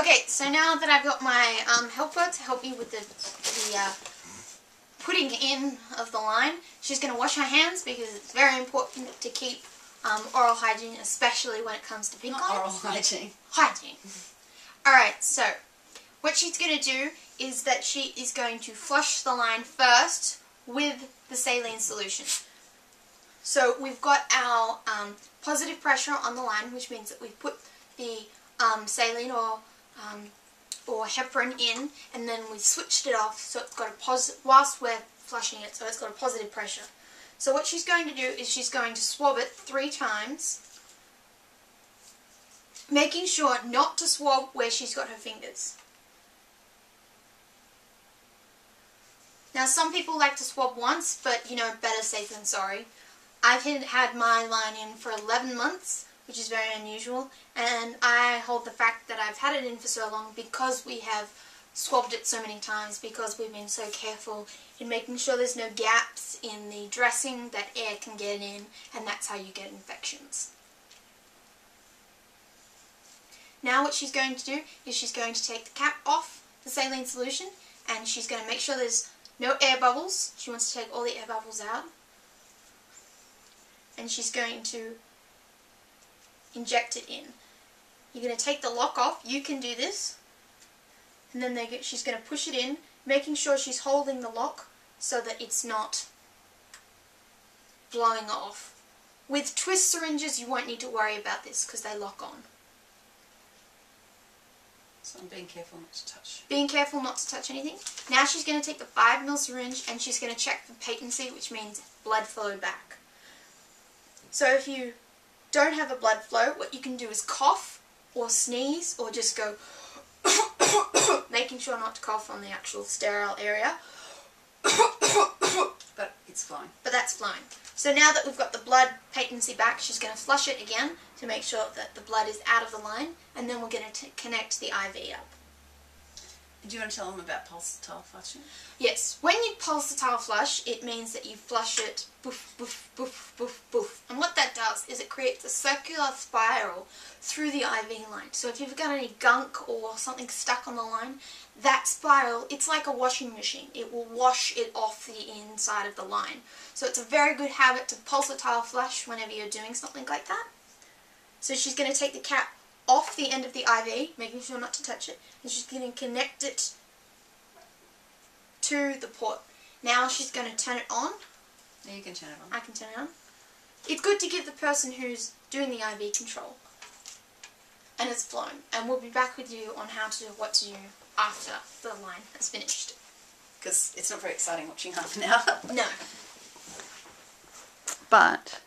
Okay, so now that I've got my helper to help me with the putting in of the line, she's going to wash her hands because it's very important to keep oral hygiene, especially when it comes to pink lines. Oral hygiene. Hygiene. Alright, so what she's going to do is that she is going to flush the line first with the saline solution. So we've got our positive pressure on the line, which means that we've put the saline or heparin in, and then we switched it off so it's got a positive, whilst we're flushing it, so it's got a positive pressure. So what she's going to do is she's going to swab it 3 times, making sure not to swab where she's got her fingers. Now some people like to swab once, but you know, better safe than sorry. I've had my line in for 11 months, which is very unusual, and I hold the fact that I've had it in for so long because we have swabbed it so many times, because we've been so careful in making sure there's no gaps in the dressing that air can get in, and that's how you get infections. Now what she's going to do is she's going to take the cap off the saline solution, and she's going to make sure there's no air bubbles. She wants to take all the air bubbles out. And she's going to inject it in. You're going to take the lock off. You can do this. And then she's going to push it in, making sure she's holding the lock so that it's not blowing off. With twist syringes, you won't need to worry about this because they lock on. So I'm being careful not to touch. Being careful not to touch anything. Now she's going to take the 5ml syringe and she's going to check for patency, which means blood flow back. So if you don't have a blood flow, what you can do is cough or sneeze or just go making sure not to cough on the actual sterile area. But it's fine. But that's fine. So now that we've got the blood patency back, she's going to flush it again to make sure that the blood is out of the line, and then we're going to connect the IV up. Do you want to tell them about pulsatile flushing? Yes. When you pulsatile flush, it means that you flush it boof, boof, boof, boof, boof. And what that does is it creates a circular spiral through the IV line. So if you've got any gunk or something stuck on the line, that spiral, it's like a washing machine. It will wash it off the inside of the line. So it's a very good habit to pulsatile flush whenever you're doing something like that. So she's going to take the cap off the end of the IV, making sure not to touch it, and she's going to connect it to the port. Now she's going to turn it on. Yeah, you can turn it on. I can turn it on. It's good to give the person who's doing the IV control. And it's flowing. And we'll be back with you on what to do after the line has finished. Because it's not very exciting watching half an hour. No. But